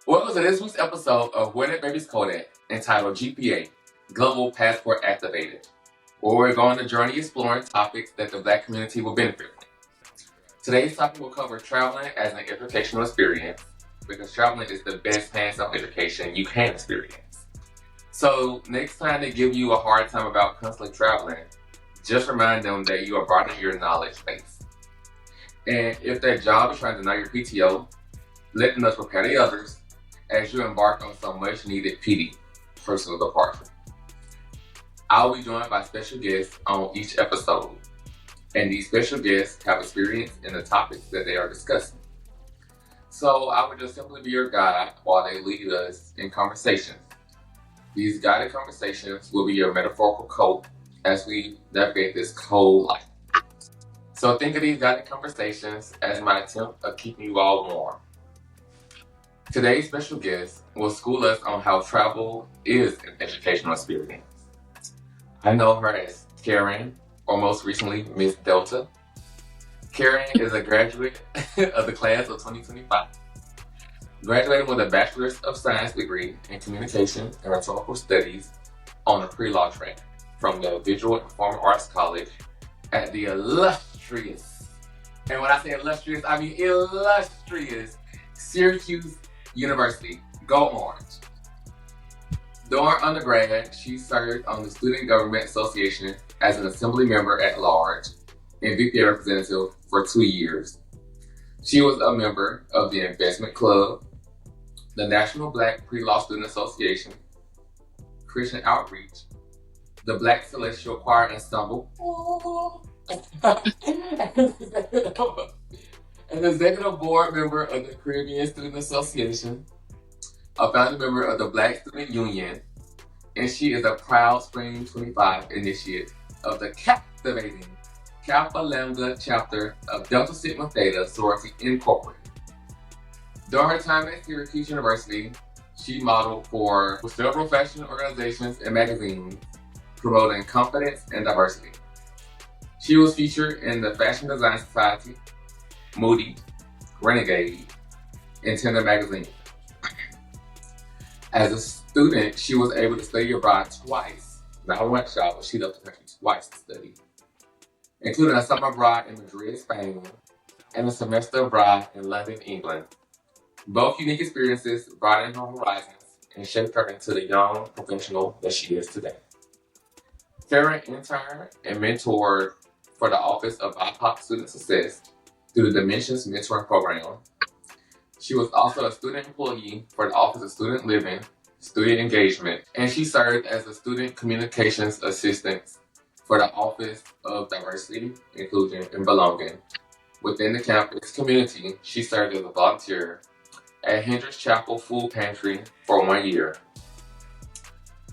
Welcome to this week's episode of Where That Baby's Coded, entitled GPA, Global Passport Activated, where we're going on a journey exploring topics that the Black community will benefit from. Today's topic will cover traveling as an educational experience, because traveling is the best hands-on education you can experience. So next time they give you a hard time about constantly traveling, just remind them that you are broadening your knowledge base. And if their job is trying to deny your PTO, let them prepare the others as you embark on some much needed PD, personal departure. I'll be joined by special guests on each episode, and these special guests have experience in the topics that they are discussing. So I would just simply be your guide while they lead us in conversations. These guided conversations will be your metaphorical coat as we navigate this cold life. So think of these guided conversations as my attempt of keeping you all warm. Today's special guest will school us on how travel is an educational experience. I know her as Karen, or most recently, Miss Delta. Karen is a graduate of the class of 2025, graduating with a Bachelor's of Science degree in Communication and Rhetorical Studies on a pre-law track from the Visual and Performing Arts College at the illustrious, and when I say illustrious, I mean illustrious, Syracuse University. Go Orange. During undergrad, she served on the Student Government Association as an assembly member at large and GPA representative for 2 years. She was a member of the Investment Club, the National Black Pre-Law Student Association, Christian Outreach, the Black Celestial Choir Ensemble, an executive board member of the Caribbean Student Association, a founding member of the Black Student Union, and she is a proud Spring 25 initiate of the captivating Kappa Lambda chapter of Delta Sigma Theta Sorority Incorporated. During her time at Syracuse University, she modeled for several fashion organizations and magazines promoting confidence and diversity. She was featured in the Fashion Design Society, Moody, Renegade, and Tender magazine. As a student, she was able to study abroad twice, not once, y'all, but she left the country twice to study, including a summer abroad in Madrid, Spain, and a semester abroad in London, England. Both unique experiences broadened her horizons and shaped her into the young professional that she is today. Karen interned and mentored for the Office of BIPOC Student Success through the Dimensions Mentoring Program. She was also a student employee for the Office of Student Living, Student Engagement, and she served as a Student Communications Assistant for the Office of Diversity, Inclusion, and Belonging. Within the campus community, she served as a volunteer at Hendricks Chapel Food Pantry for 1 year.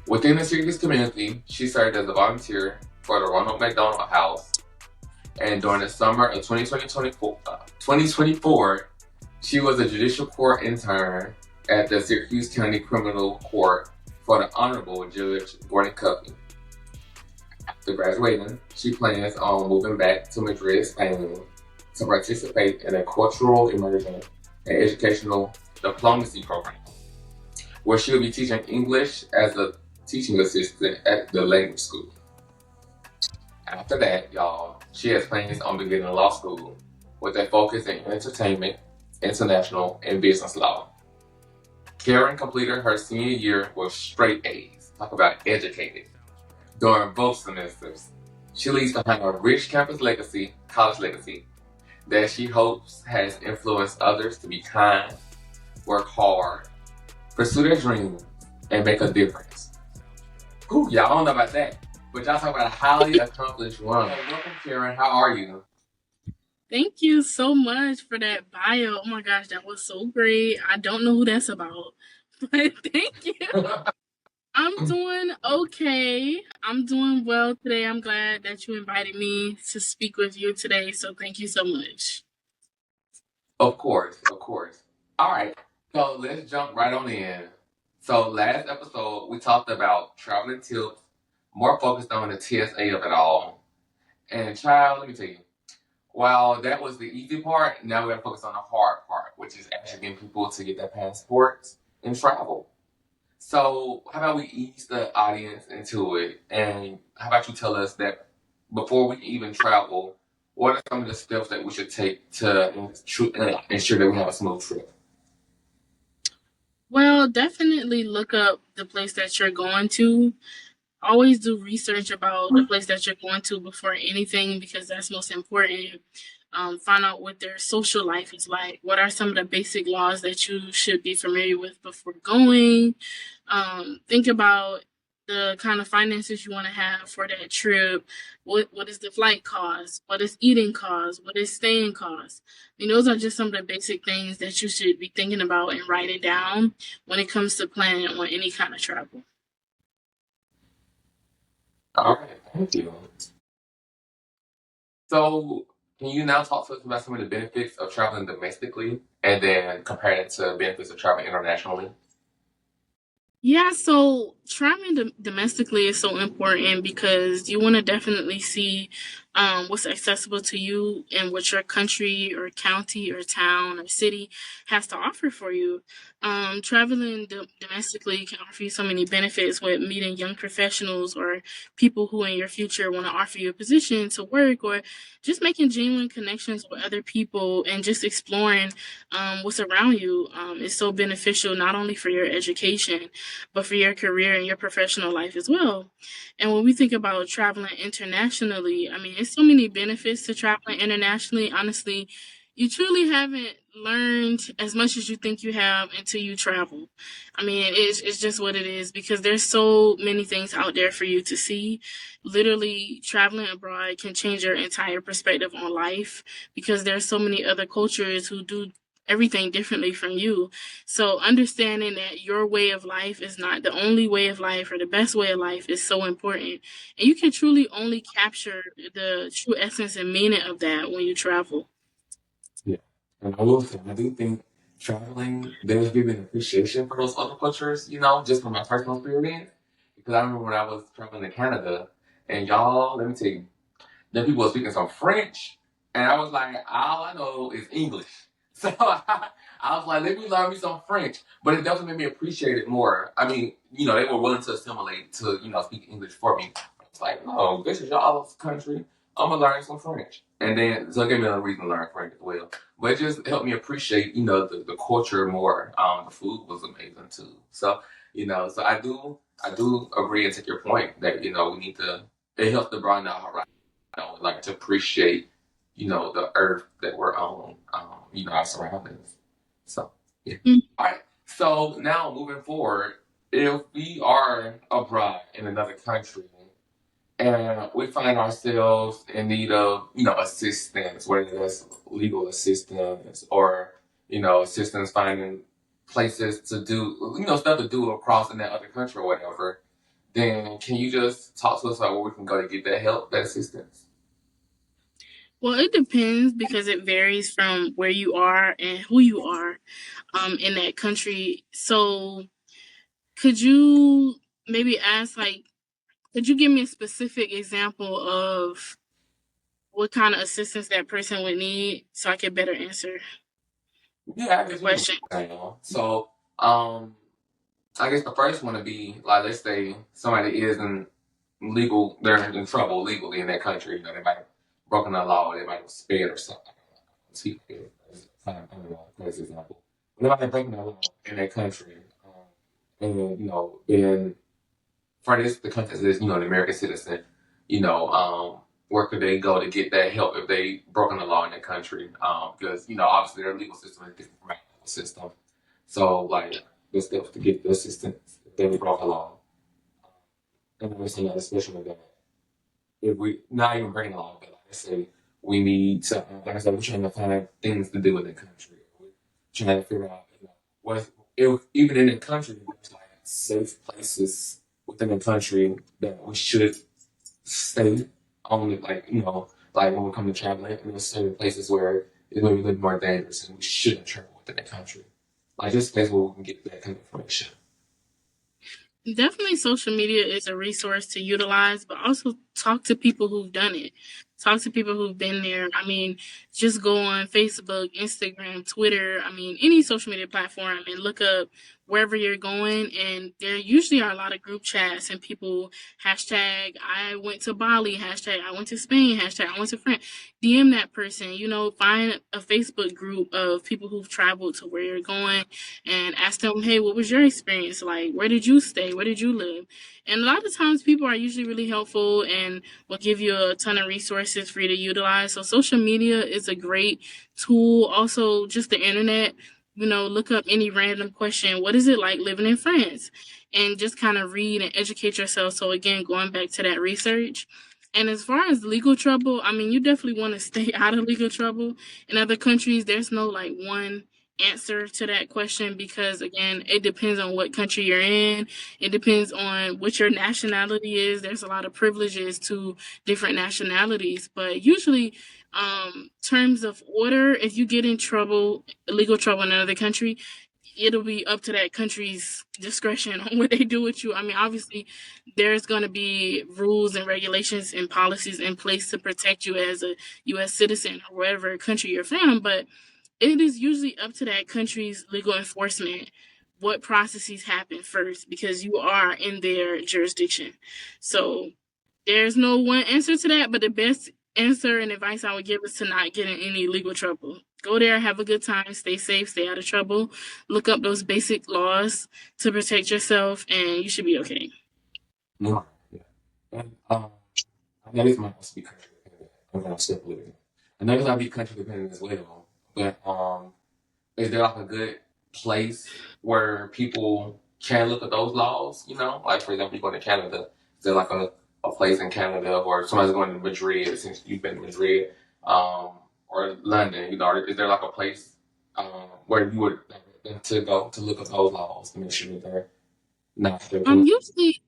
Within the Syracuse community, she served as a volunteer for the Ronald McDonald House, and during the summer of 2024, she was a judicial court intern at the Syracuse County Criminal Court for the Honorable Judge Gordon Cuffey. After graduating, she plans on moving back to Madrid, Spain to participate in a cultural immersion and educational diplomacy program, where she will be teaching English as a teaching assistant at the language school. After that, y'all, she has plans on beginning law school with a focus in entertainment, international, and business law. Karen completed her senior year with straight A's. Talk about educated. During both semesters, she leaves behind a rich campus legacy, college legacy, that she hopes has influenced others to be kind, work hard, pursue their dreams, and make a difference. Ooh, y'all don't know about that, but y'all talk about a highly accomplished woman. Welcome, Karen. How are you? Thank you so much for that bio. Oh my gosh, that was so great. I don't know who that's about, but thank you. I'm doing okay. I'm doing well today. I'm glad that you invited me to speak with you today. So thank you so much. Of course. All right, so let's jump right on in. So last episode, we talked about traveling tips, more focused on the TSA of it all. And child, let me tell you, while that was the easy part, now we gotta focus on the hard part, which is actually getting people to get their passports in travel. So, how about we ease the audience into it? And how about you tell us that before we even travel, what are some of the steps that we should take to ensure that we have a smooth trip? Well, definitely look up the place that you're going to. Always do research about the place that you're going to before anything because that's most important. Find out what their social life is like. What are some of the basic laws that you should be familiar with before going? Think about the kind of finances you want to have for that trip. What is the flight cost? What is eating cost? What is staying cost? I mean, those are just some of the basic things that you should be thinking about and writing down when it comes to planning on any kind of travel. All right, thank you. So, can you now talk to us about some of the benefits of traveling domestically and then compare it to benefits of traveling internationally? Yeah, so traveling domestically is so important because you want to definitely see what's accessible to you and what your country or county or town or city has to offer for you. Traveling domestically can offer you so many benefits with meeting young professionals or people who in your future want to offer you a position to work or just making genuine connections with other people and just exploring what's around you is so beneficial not only for your education but for your career and your professional life as well. And when we think about traveling internationally, I mean, it's so many benefits to traveling internationally. Honestly, you truly haven't learned as much as you think you have until you travel. I mean, it's just what it is because there's so many things out there for you to see. Literally, traveling abroad can change your entire perspective on life because there's so many other cultures who do everything differently from you. So understanding that your way of life is not the only way of life or the best way of life is so important. And you can truly only capture the true essence and meaning of that when you travel. Yeah. And I will say, I do think traveling does give an appreciation for those other cultures, just from my personal experience. Because I remember when I was traveling to Canada, and y'all, let me tell you, then people were speaking some French, and I was like, all I know is English. So I was like, let me learn me some French. But it definitely made me appreciate it more. I mean, they were willing to assimilate to, speak English for me. It's like, no, this is y'all's country. I'm gonna learn some French. And then so it gave me another reason to learn French as well. But it just helped me appreciate, the culture more. The food was amazing too. So, so I do agree and take your point that, we need to it helps to broaden our horizon, like to appreciate, the earth that we're on, our surroundings. So, yeah. Mm. All right. So now moving forward, if we are abroad in another country and we find ourselves in need of, assistance, whether that's legal assistance or, assistance finding places to do, stuff to do across in that other country or whatever, then can you just talk to us about where we can go to get that help, that assistance? Well, it depends because it varies from where you are and who you are in that country. So, could you maybe ask, like, could you give me a specific example of what kind of assistance that person would need so I could better answer Yeah, I the guess we can question? break it down. So, I guess the first one to be like, let's say somebody is in legal, they're in trouble legally in that country. They might have broken the law, they might have sped or something. I don't know, for example. They might have broken the law in that country, and been for this the country is an American citizen. Where could they go to get that help if they broken the law in that country? Because obviously their legal system is different from our legal system. So like the steps to get the assistance if they broke the law. And then we're seeing that especially that if we not even breaking the law, but like I say we need to like I said, we're trying to find things to do in the country. We're trying to figure out what if even in the country there's like safe places within the country that we should stay on it, like like when we come to traveling, there's certain places where it's going to be a little more dangerous and we shouldn't travel within the country. Like just places where we can get that kind of information. Definitely social media is a resource to utilize, but also talk to people who've done it. Talk to people who've been there. I mean, just go on Facebook, Instagram, Twitter, I mean, any social media platform and look up wherever you're going. And there usually are a lot of group chats and people hashtag I went to Bali, hashtag I went to Spain, hashtag I went to France. DM that person, find a Facebook group of people who've traveled to where you're going and ask them, hey, what was your experience like? Where did you stay? Where did you live? And a lot of times people are usually really helpful and will give you a ton of resources for you to utilize. So social media is a great tool. Also, just the internet, look up any random question. What is it like living in France? And just kind of read and educate yourself. So again, going back to that research. And as far as legal trouble, I mean, you definitely want to stay out of legal trouble. In other countries, there's no like one answer to that question because again it depends on what country you're in. It depends on what your nationality is. There's a lot of privileges to different nationalities, but usually terms of order, if you get in trouble, legal trouble in another country, it'll be up to that country's discretion on what they do with you. I mean, obviously, there's going to be rules and regulations and policies in place to protect you as a U.S. citizen or whatever country you're from, but it is usually up to that country's legal enforcement what processes happen first because you are in their jurisdiction. So there's no one answer to that, but the best answer and advice I would give is to not get in any legal trouble. Go there, have a good time, stay safe, stay out of trouble, look up those basic laws to protect yourself, and you should be okay. No, yeah. And I know this might also be country dependent. I'm gonna step a little bit. I know this might be country dependent as well, but is there like a good place where people can look at those laws? Like for example, you go to Canada. Is there like a place in Canada, or somebody's going to Madrid since you've been to Madrid, or London? Is there like a place where you would like to go to look at those laws to make sure that they're not Usually,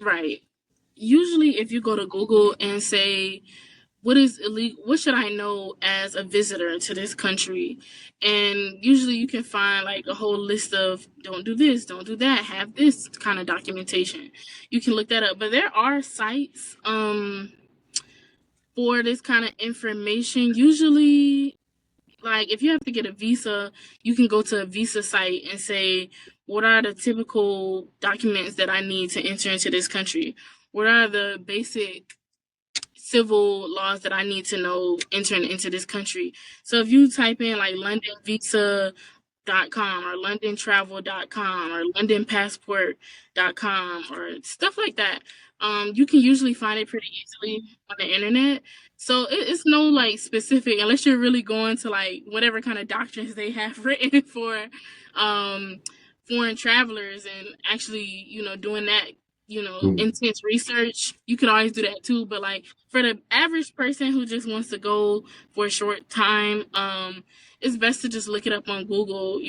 right. Usually, if you go to Google and say, what is illegal, what should I know as a visitor to this country? And usually you can find like a whole list of don't do this, don't do that, have this kind of documentation. You can look that up. But there are sites for this kind of information. Usually, like if you have to get a visa, you can go to a visa site and say, what are the typical documents that I need to enter into this country? What are the basic civil laws that I need to know entering into this country? So if you type in like LondonVisa.com or LondonTravel.com or LondonPassport.com or stuff like that, you can usually find it pretty easily on the internet. So it's no like specific, unless you're really going to like whatever kind of doctrines they have written for foreign travelers and actually, doing that, intense research. You can always do that too. But like for the average person who just wants to go for a short time, it's best to just look it up on Google.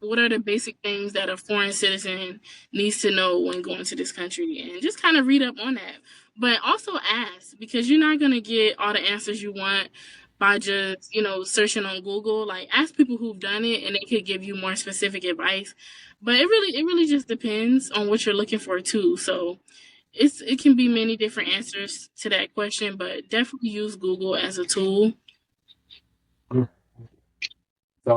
What are the basic things that a foreign citizen needs to know when going to this country, and just kind of read up on that. But also ask, because you're not going to get all the answers you want by just, searching on Google. Like ask people who've done it and they could give you more specific advice. But it really just depends on what you're looking for too. So it can be many different answers to that question, but definitely use Google as a tool. So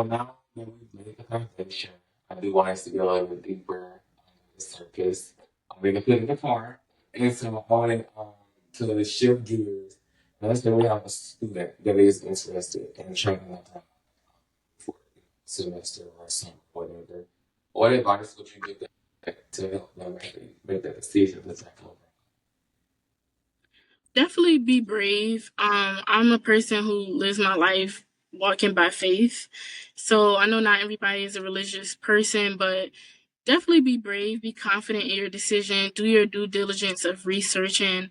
now that we've made the foundation, I do want us to go a little bit deeper on the surface. I'm going to put in the car. And so I want to shift gears. Now, let's say we have a student that is interested in training abroad for a semester or something, whatever. What advice would you give them to help them make that decision to tackle abroad? Definitely be brave. I'm a person who lives my life walking by faith. So I know not everybody is a religious person, but definitely be brave, be confident in your decision, do your due diligence of researching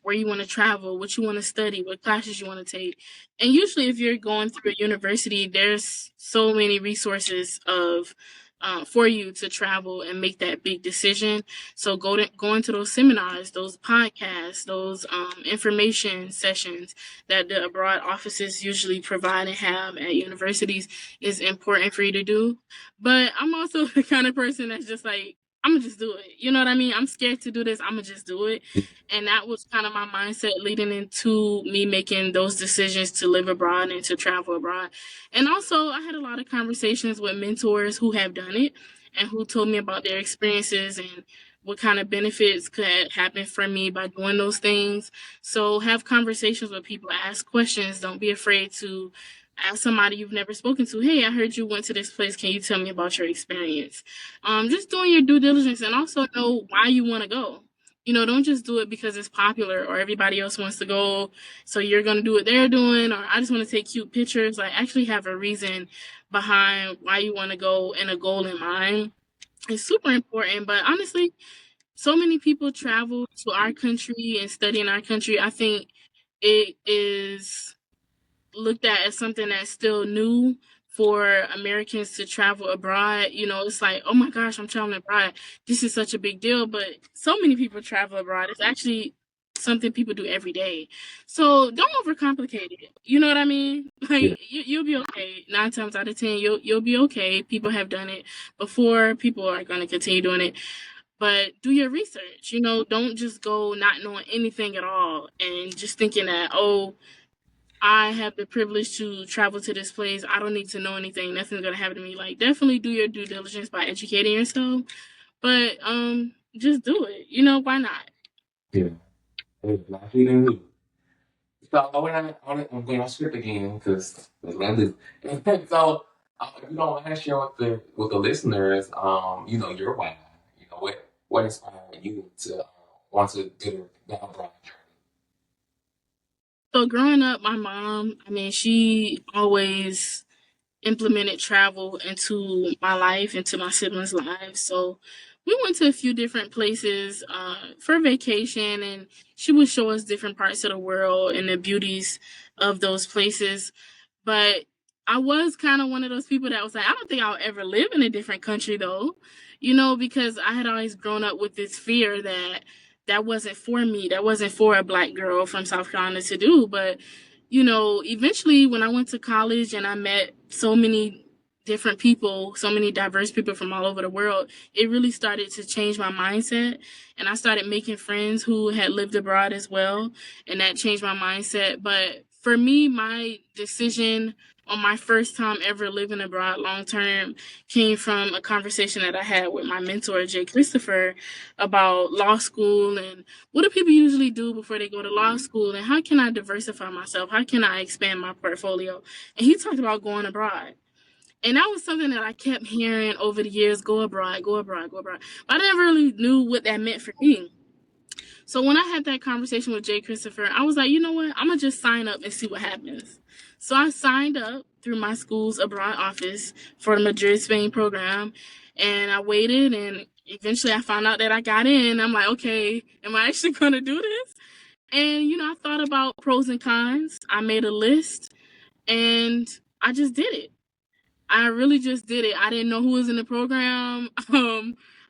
where you want to travel, what you want to study, what classes you want to take. And usually if you're going through a university, there's so many resources of for you to travel and make that big decision. So go into those seminars, those podcasts, those information sessions that the abroad offices usually provide and have at universities is important for you to do. But I'm also the kind of person that's just like, I'm gonna just do it. You know what I mean? I'm scared to do this. I'm gonna just do it. And that was kind of my mindset leading into me making those decisions to live abroad and to travel abroad. And also, I had a lot of conversations with mentors who have done it and who told me about their experiences and what kind of benefits could happen for me by doing those things. So, have conversations with people, ask questions. Don't be afraid to ask somebody you've never spoken to. Hey, I heard you went to this place. Can you tell me about your experience? Just doing your due diligence and also know why you want to go. You know, don't just do it because it's popular or everybody else wants to go, so you're going to do what they're doing, or I just want to take cute pictures. Like, actually have a reason behind why you want to go and a goal in mind. It's super important. But honestly, so many people travel to our country and study in our country. I think it is looked at as something that's still new for Americans to travel abroad. You know, it's like, oh my gosh, I'm traveling abroad. This is such a big deal. But so many people travel abroad. It's actually something people do every day. So don't overcomplicate it. You know what I mean? Like Yeah. you'll be okay. 9 times out of 10, you'll be okay. People have done it before. People are going to continue doing it. But do your research. You know, don't just go not knowing anything at all and just thinking that, oh, I have the privilege to travel to this place. I don't need to know anything. Nothing's gonna happen to me. Like, definitely do your due diligence by educating yourself. But just do it. You know, why not? Yeah. Exactly. So I'm going off script again because that's what I do. So if you don't mind sharing with the listeners, your why. What inspired you to want to do the abroad journey? So growing up, my mom, I mean, she always implemented travel into my life, into my siblings' lives. So we went to a few different places for vacation, and she would show us different parts of the world and the beauties of those places. But I was kind of one of those people that was like, I don't think I'll ever live in a different country though, you know, because I had always grown up with this fear that that wasn't for me, that wasn't for a black girl from South Carolina to do. But you know, eventually when I went to college and I met so many different people, so many diverse people from all over the world, it really started to change my mindset. And I started making friends who had lived abroad as well. And that changed my mindset. But for me, my decision on my first time ever living abroad long term came from a conversation that I had with my mentor, Jay Christopher, about law school and what do people usually do before they go to law school and how can I diversify myself? How can I expand my portfolio? And he talked about going abroad. And that was something that I kept hearing over the years, go abroad, go abroad, go abroad. But I never really knew what that meant for me. So when I had that conversation with Jay Christopher, I was like, you know what? I'm going to just sign up and see what happens. So I signed up through my school's abroad office for the Madrid, Spain program. And I waited and eventually I found out that I got in. I'm like, okay, am I actually going to do this? And, you know, I thought about pros and cons. I made a list and I just did it. I really just did it. I didn't know who was in the program.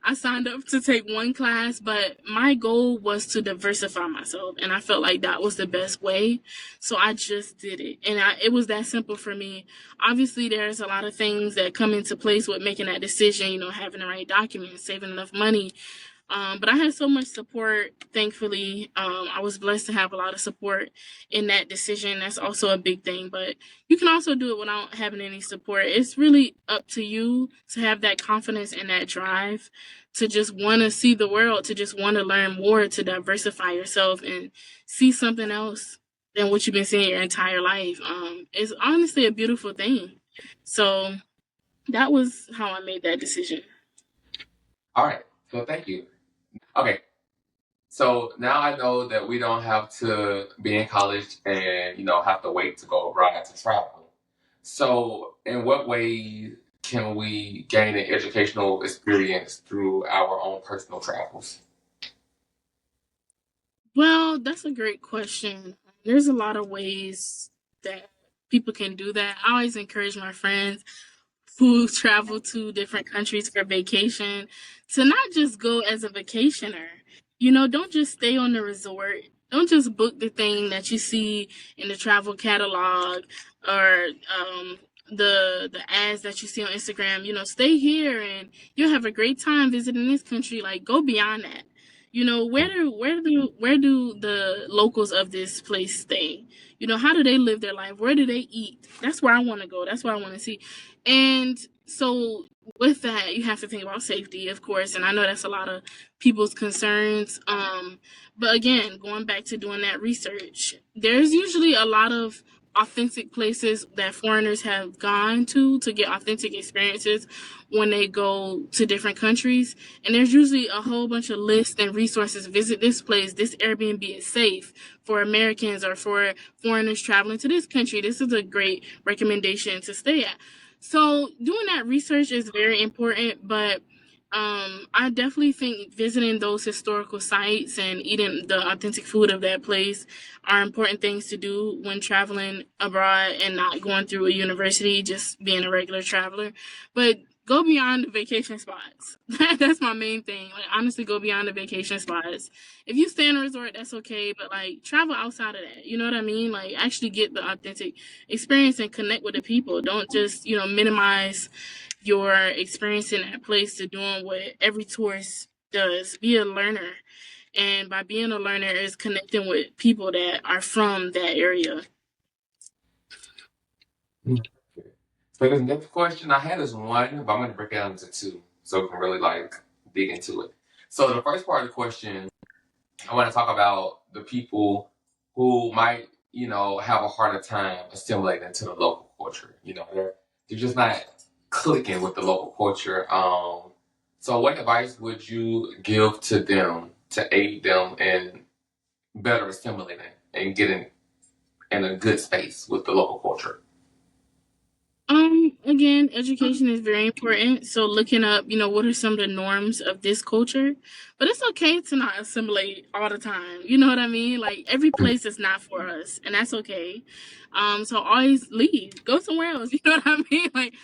I signed up to take one class, but my goal was to diversify myself, and I felt like that was the best way. So I just did it, and it was that simple for me. Obviously, there's a lot of things that come into place with making that decision. You know, having the right documents, saving enough money, but I had so much support, thankfully. I was blessed to have a lot of support in that decision. That's also a big thing. But you can also do it without having any support. It's really up to you to have that confidence and that drive to just want to see the world, to just want to learn more, to diversify yourself and see something else than what you've been seeing your entire life. It's honestly a beautiful thing. So that was how I made that decision. All right. So thank you. Okay. So now I know that we don't have to be in college and have to wait to go abroad to travel. So in what ways can we gain an educational experience through our own personal travels? Well, that's a great question. There's a lot of ways that people can do that. I always encourage my friends who travel to different countries for vacation to not just go as a vacationer. You know, don't just stay on the resort. Don't just book the thing that you see in the travel catalog or the ads that you see on Instagram, stay here and you'll have a great time visiting this country. Like, go beyond that. Where do the locals of this place stay? How do they live their life? Where do they eat? That's where I want to go. That's what I want to see. And so with that, you have to think about safety, of course, and I know that's a lot of people's concerns. But again, going back to doing that research, there's usually a lot of authentic places that foreigners have gone to get authentic experiences when they go to different countries. And there's usually a whole bunch of lists and resources. Visit this place. This Airbnb is safe for Americans or for foreigners traveling to this country. This is a great recommendation to stay at. So doing that research is very important, but I definitely think visiting those historical sites and eating the authentic food of that place are important things to do when traveling abroad and not going through a university, just being a regular traveler. But go beyond the vacation spots. That's my main thing. Like, honestly, go beyond the vacation spots. If you stay in a resort, that's okay, but like, travel outside of that. You know what I mean? Like, actually get the authentic experience and connect with the people. Don't just, minimize your experience in that place to doing what every tourist does. Be a learner. And by being a learner is connecting with people that are from that area. So the next question I had is one, but I'm going to break it down into two so we can really dig into it. So the first part of the question, I want to talk about the people who might, have a harder time assimilating into the local culture. They're just not clicking with the local culture. So what advice would you give to them to aid them in better assimilating and getting in a good space with the local culture? Again, education is very important. So looking up, what are some of the norms of this culture? But it's okay to not assimilate all the time. You know what I mean? Like, every place is not for us, and that's okay. So always leave. Go somewhere else. You know what I mean? Like,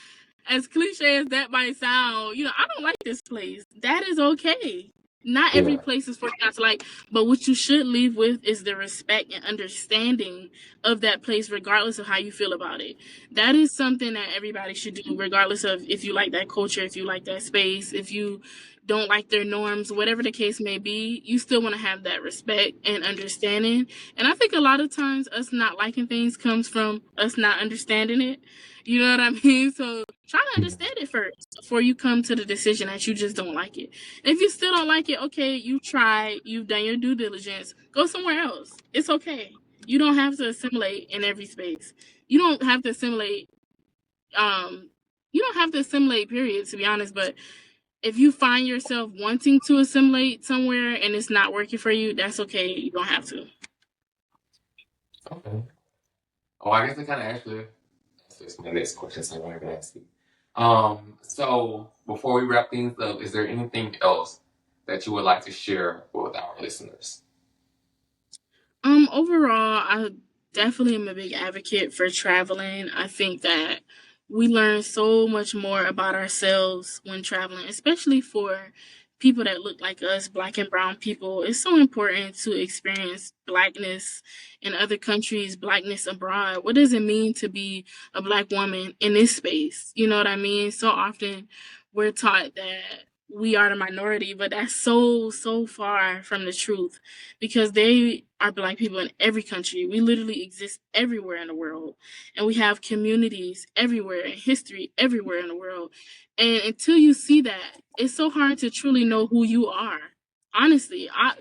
as cliche as that might sound, I don't like this place. That is okay. Not every place is for you not to like, but what you should leave with is the respect and understanding of that place, regardless of how you feel about it. That is something that everybody should do, regardless of if you like that culture, if you like that space, if you don't like their norms, whatever the case may be, you still want to have that respect and understanding. And I think a lot of times us not liking things comes from us not understanding it. You know what I mean? So try to understand it first before you come to the decision that you just don't like it. And if you still don't like it, okay, you tried, you've done your due diligence, go somewhere else. It's okay. You don't have to assimilate in every space. You don't have to assimilate, period, to be honest, but if you find yourself wanting to assimilate somewhere and it's not working for you, that's okay. You don't have to. Okay. Oh, I guess I kind of actually that's my next question, so I wanted to ask you. So before we wrap things up, is there anything else that you would like to share with our listeners? Overall, I definitely am a big advocate for traveling. I think that we learn so much more about ourselves when traveling, especially for people that look like us, black and brown people. It's so important to experience blackness in other countries, blackness abroad. What does it mean to be a black woman in this space? You know what I mean? So often we're taught that we are the minority, but that's so, so far from the truth, because they are black people in every country. We literally exist everywhere in the world, and we have communities everywhere and history everywhere in the world. And until you see that, it's so hard to truly know who you are. Honestly, I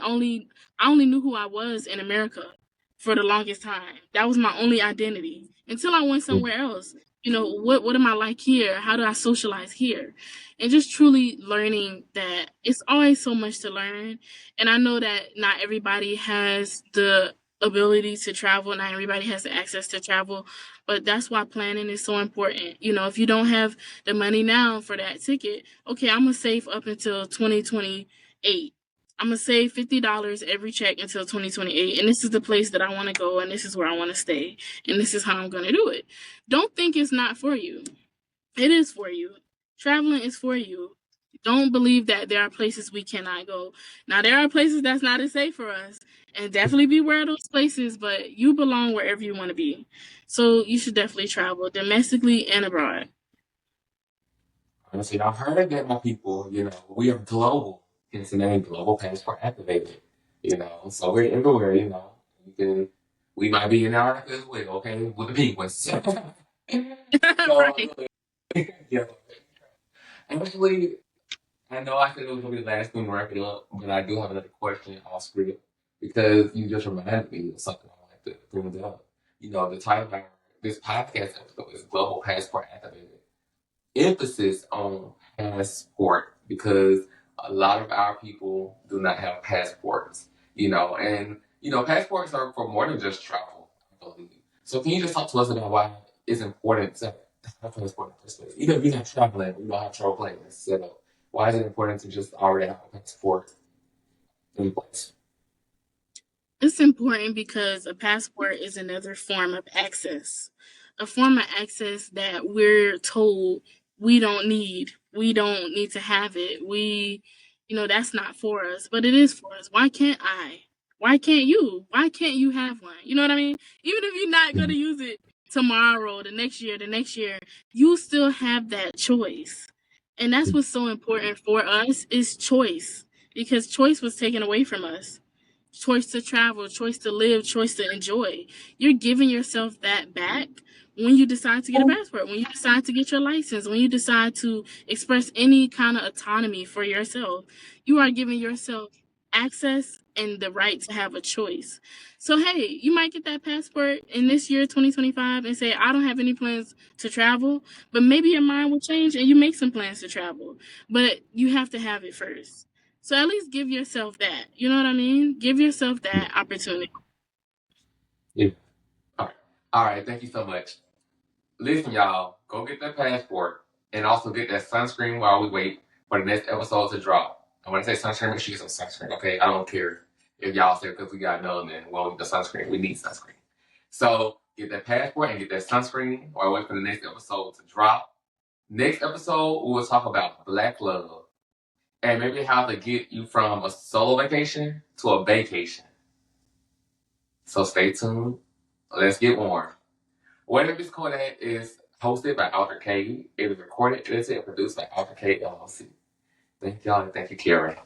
only knew who I was in America for the longest time. That was my only identity until I went somewhere else. What am I like here? How do I socialize here? And just truly learning that it's always so much to learn. And I know that not everybody has the ability to travel, not everybody has the access to travel, but that's why planning is so important. If you don't have the money now for that ticket, okay, I'm gonna save up until 2028. I'm gonna save $50 every check until 2028, and this is the place that I want to go, and this is where I want to stay, and this is how I'm gonna do it. Don't think it's not for you. It is for you. Traveling is for you. Don't believe that there are places we cannot go. Now, there are places that's not as safe for us, And definitely beware of those places, but you belong wherever you want to be. So you should definitely travel domestically and abroad. Honestly, I've heard that my people, we are global. Hence the name Global Passport Activated. So we're everywhere, You can, we might be in Africa as well, okay, with the penguins. So, Right. yeah. Actually, I know I said it was going to be the last thing to wrap it up, but I do have another question off script because you just reminded me of something I like to bring it up. The title of this podcast episode is Global Passport Activated. Emphasis on passport because a lot of our people do not have passports, and passports are for more than just travel, I believe. So can you just talk to us about why it's important to have a passport in the first place? Even if you're not traveling, you don't have travel plans set up. Why is it important to just already have a passport in place? It's important because a passport is another form of access. A form of access that we're told we don't need. We don't need to have it. That's not for us, but it is for us. Why can't I? Why can't you? Why can't you have one? You know what I mean? Even if you're not going to use it tomorrow, the next year, you still have that choice. And that's what's so important for us is choice because choice was taken away from us. Choice to travel, choice to live, choice to enjoy. You're giving yourself that back when you decide to get a passport, when you decide to get your license, when you decide to express any kind of autonomy for yourself. You are giving yourself access and the right to have a choice. So, hey, you might get that passport in this year, 2025, and say, I don't have any plans to travel, but maybe your mind will change and you make some plans to travel. But you have to have it first. So at least give yourself that. You know what I mean? Give yourself that opportunity. Yeah. All right. All right. Thank you so much. Listen, y'all, go get that passport and also get that sunscreen while we wait for the next episode to drop. And when I say sunscreen, make sure you get some sunscreen, okay? I don't care if y'all say because we got melanin, well, the sunscreen, we need sunscreen. So get that passport and get that sunscreen while we wait for the next episode to drop. Next episode, we will talk about Black love and maybe how to get you from a solo vacation to a vacation. So stay tuned. Let's get warm. Whatever it's called at is hosted by Alter K. It is recorded, edited, and produced by Alter K LLC. Thank y'all and thank you, Karen.